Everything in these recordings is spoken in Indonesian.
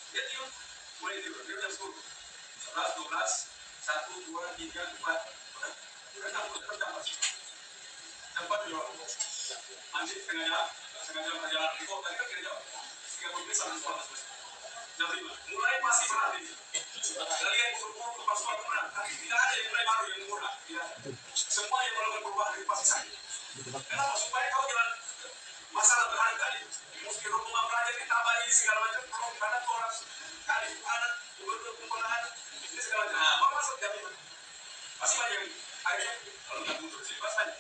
Dia tidur, mulai tidur jam 10, 11, 12, 1, 2, 3, 4, udah campur jam 4. Jam 4 di luar. Nanti setengah jam perjalanan di kota, kan kira jam 30 menit sampai sekolah selesai. Jam 5, mulai masih berat ini. Kalian guru-guru pas sekolah berat, tapi tidak ada yang mulai baru yang murah. Tidak ada. Semua yang melakukan perubahan itu pasti sakit. Kenapa? Supaya kau jangan masalah berharga ini. Mesti rumah belajar ditambah ini segala macam. Kalau karena orang kali anak gubernur pemerintahan ini segala macam. Nah, mau masuk jam 5. Pasti banyak yang akhirnya kalau nggak mundur sih pasti banyak.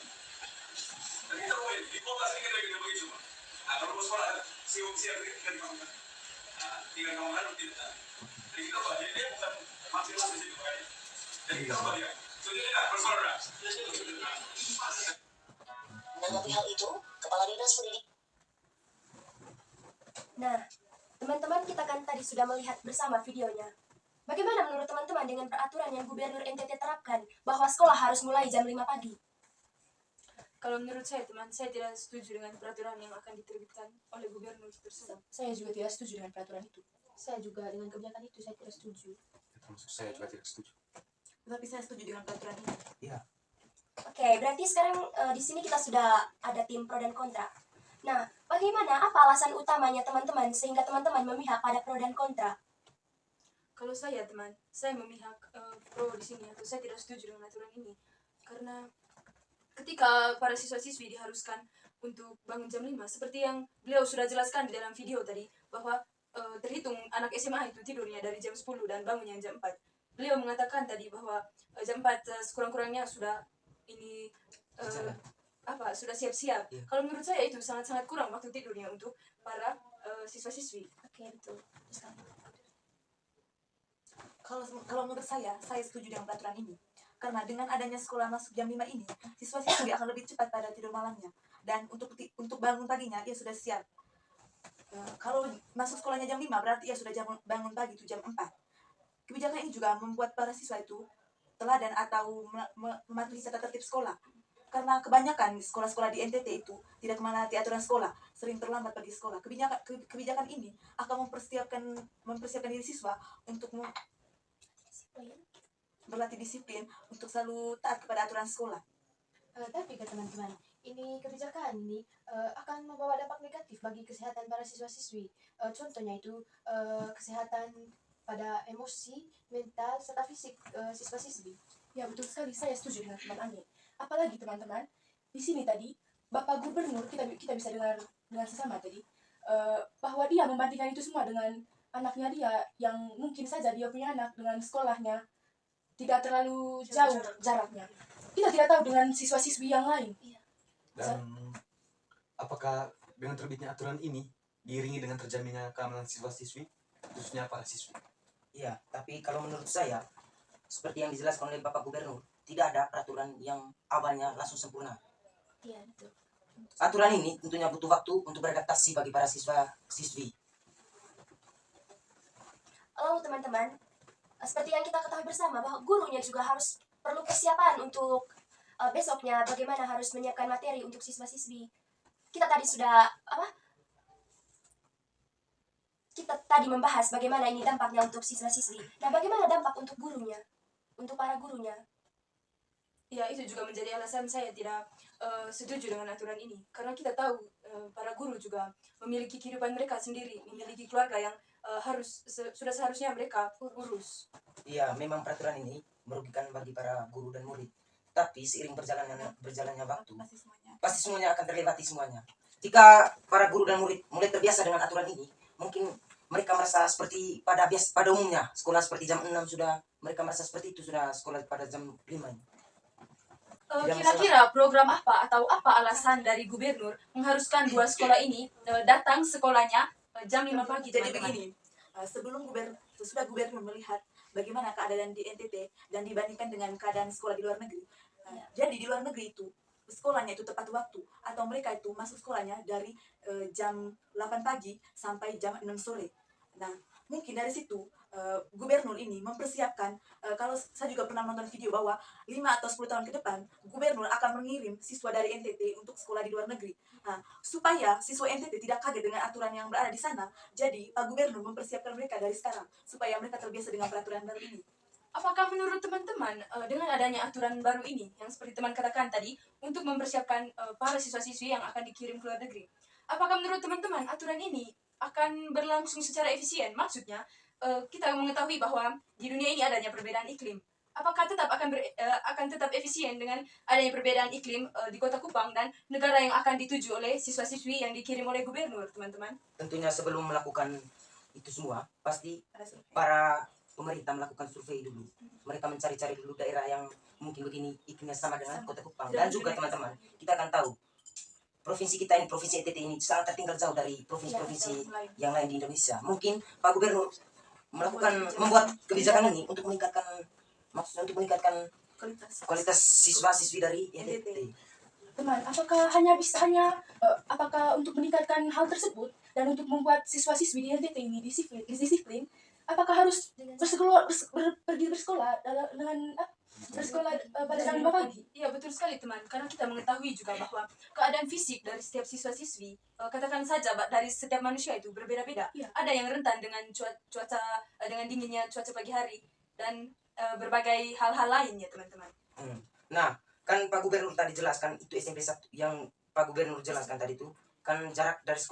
Dan kita rumah di kota sedikit lagi dia begitu. Nah, kalau mau sekolah siap tinggal di kampung. Nah, tinggal kampung lalu tidak. Jadi kita buat jadi dia bukan maksimal di situ kan. Jadi kita buat dia. Jadi tidak bersaudara. Menanggapi hal itu, Kepala Dinas Pendidikan. Nah, teman-teman kita kan tadi sudah melihat bersama videonya. Bagaimana menurut teman-teman dengan peraturan yang Gubernur NTT terapkan bahwa sekolah harus mulai jam 5 pagi? Kalau menurut saya, teman, saya tidak setuju dengan peraturan yang akan diterbitkan oleh gubernur tersebut. Saya juga tidak setuju dengan peraturan itu. Saya juga dengan kebijakan itu saya tidak setuju. Termasuk saya juga tidak setuju. Tetapi saya setuju dengan peraturan ini. Iya. Oke, berarti sekarang di sini kita sudah ada tim pro dan kontra. Nah, bagaimana, apa alasan utamanya teman-teman sehingga teman-teman memihak pada pro dan kontra? Kalau saya, teman, saya memihak pro di sini atau saya tidak setuju dengan aturan ini karena ketika para siswa-siswi diharuskan untuk bangun jam 5 seperti yang beliau sudah jelaskan di dalam video tadi bahwa terhitung anak SMA itu tidurnya dari jam 10 dan bangunnya jam 4. Beliau mengatakan tadi bahwa jam 4 sekurang-kurangnya sudah ini sudah siap-siap. Iya. Kalau menurut saya itu sangat-sangat kurang waktu tidurnya untuk para siswa-siswi. Oke, betul. Kalau menurut saya setuju dengan peraturan ini. Karena dengan adanya sekolah masuk jam 5 ini, siswa-siswi akan lebih cepat pada tidur malamnya. Dan untuk bangun paginya, ia sudah siap. Kalau masuk sekolahnya jam 5, berarti ia sudah bangun pagi itu jam 4. Kebijakan ini juga membuat para siswa itu teladan atau mematuhi tata tertib sekolah. Karena kebanyakan sekolah-sekolah di NTT itu tidak menaati aturan sekolah, sering terlambat pergi sekolah. Kebijakan ini akan mempersiapkan diri siswa untuk berlatih disiplin untuk selalu taat kepada aturan sekolah. Tapi teman-teman, ini kebijakan ini akan membawa dampak negatif bagi kesehatan para siswa-siswi. Contohnya itu kesehatan pada emosi, mental, serta fisik siswa-siswi. Ya, betul sekali, saya setuju dengan teman Ani. Apalagi teman-teman, di sini tadi Bapak Gubernur kita bisa dengar dengan sesama tadi bahwa dia membandingkan itu semua dengan anaknya dia yang mungkin saja dia punya anak dengan sekolahnya tidak terlalu jauh jaraknya. Kita tidak tahu dengan siswa-siswi yang lain. Dan apakah dengan terbitnya aturan ini diiringi dengan terjaminnya keamanan siswa-siswi, khususnya para siswi? Iya, tapi kalau menurut saya, seperti yang dijelaskan oleh Bapak Gubernur, tidak ada peraturan yang awalnya langsung sempurna. Iya, betul. Aturan ini tentunya butuh waktu untuk beradaptasi bagi para siswa-siswi. Lalu teman-teman, seperti yang kita ketahui bersama bahwa gurunya juga harus perlu persiapan untuk besoknya bagaimana harus menyiapkan materi untuk siswa-siswi. Kita tadi membahas bagaimana ini dampaknya untuk siswa-siswi. Nah, bagaimana dampak untuk gurunya, untuk para gurunya? Ya, itu juga menjadi alasan saya tidak setuju dengan aturan ini. Karena kita tahu para guru juga memiliki kehidupan mereka sendiri, memiliki keluarga yang sudah seharusnya mereka urus. Iya, memang peraturan ini merugikan bagi para guru dan murid. Tapi seiring berjalannya waktu, pasti semuanya akan terlewati semuanya. Jika para guru dan murid mulai terbiasa dengan aturan ini, mungkin mereka merasa seperti pada umumnya sekolah seperti jam 6 sudah mereka merasa seperti itu sudah sekolah pada jam 5. Kira-kira program apa atau apa alasan dari gubernur mengharuskan dua sekolah ini datang sekolahnya jam 5 pagi? Jadi begini, sesudah gubernur melihat bagaimana keadaan di NTT dan dibandingkan dengan keadaan sekolah di luar negeri. Jadi di luar negeri itu sekolahnya itu tepat waktu atau mereka itu masuk sekolahnya dari jam 8 pagi sampai jam 6 sore. Nah, mungkin dari situ gubernur ini mempersiapkan, kalau saya juga pernah nonton video bahwa 5 atau 10 tahun ke depan gubernur akan mengirim siswa dari NTT untuk sekolah di luar negeri. Nah, supaya siswa NTT tidak kaget dengan aturan yang berada di sana, jadi Pak Gubernur mempersiapkan mereka dari sekarang supaya mereka terbiasa dengan peraturan baru ini. Apakah menurut teman-teman dengan adanya aturan baru ini yang seperti teman katakan tadi untuk mempersiapkan para siswa-siswi yang akan dikirim ke luar negeri, apakah menurut teman-teman aturan ini akan berlangsung secara efisien? Maksudnya kita mengetahui bahwa di dunia ini adanya perbedaan iklim. Apakah tetap akan tetap efisien dengan adanya perbedaan iklim di Kota Kupang dan negara yang akan dituju oleh siswa-siswi yang dikirim oleh gubernur, teman-teman? Tentunya sebelum melakukan itu semua, pasti Ada survei. para pemerintah melakukan survei dulu. Mereka mencari-cari dulu daerah yang mungkin begini iklimnya sama dengan Kota Kupang. Dan juga teman-teman, kita akan tahu provinsi kita ini, provinsi NTT ini sangat tertinggal jauh dari provinsi-provinsi yang lain di Indonesia. Mungkin Pak Gubernur membuat kebijakan ini untuk meningkatkan, maksudnya untuk meningkatkan kualitas siswa-siswi dari NTT. Teman, apakah apakah untuk meningkatkan hal tersebut dan untuk membuat siswa-siswi di NTT ini disiplin, apakah harus pergi bersekolah dengan bersekolah pada jam 5 pagi? Iya, betul sekali teman, karena kita mengetahui juga bahwa keadaan fisik dari setiap siswa-siswi, katakan saja dari setiap manusia itu berbeda-beda. Iya. Ada yang rentan dengan cuaca dengan dinginnya cuaca pagi hari dan berbagai hal-hal lainnya, teman-teman. Nah, kan Pak Gubernur tadi jelaskan itu SMP 1 yang Pak Gubernur jelaskan tadi itu kan jarak dari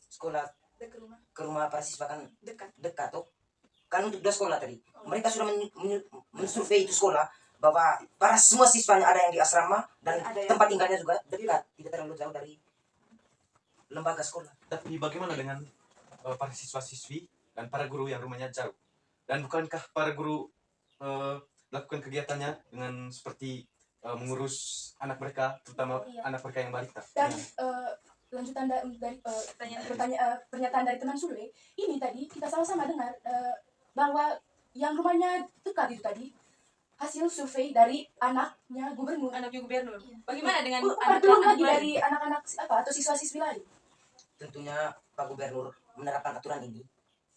sekolah ke rumah para siswa kan dekat tuh. Kan untuk 2 sekolah tadi. Mereka sudah mensurvei itu sekolah bahwa para semua siswanya ada yang di asrama dan Ada yang- tempat tinggalnya juga dekat, tidak terlalu jauh dari lembaga sekolah. Tapi bagaimana dengan para siswa-siswi dan para guru yang rumahnya jauh? Dan bukankah para guru lakukan kegiatannya dengan seperti mengurus anak mereka, terutama Iya. anak mereka yang balita? Dan lanjutan dari pernyataan dari teman Sule, ini tadi kita sama-sama dengar bahwa yang rumahnya dekat itu tadi hasil survei dari anaknya gubernur. Anaknya gubernur. Bagaimana dengan Belum lagi lain? dari anak-anak atau siswa-siswi lain. Tentunya Pak Gubernur menerapkan aturan ini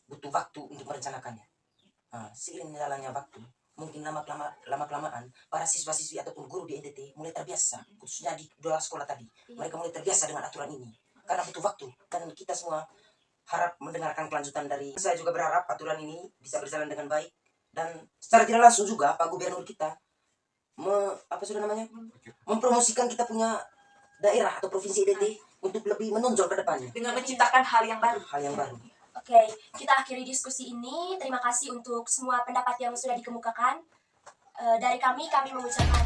butuh waktu untuk merencanakannya. Seiring jalannya waktu, mungkin lama-kelamaan para siswa-siswi ataupun guru di NTT mulai terbiasa, khususnya di 2 sekolah tadi. Mereka mulai terbiasa dengan aturan ini. Karena butuh waktu, dan kita semua harap mendengarkan kelanjutan dari. Saya juga berharap aturan ini bisa berjalan dengan baik, dan secara tidak langsung juga Pak Gubernur kita mempromosikan kita punya daerah atau provinsi NTT untuk lebih menonjol ke depannya. Dengan menciptakan hal yang baru. Hal yang baru. Oke, kita akhiri diskusi ini. Terima kasih untuk semua pendapat yang sudah dikemukakan. Dari kami mengucapkan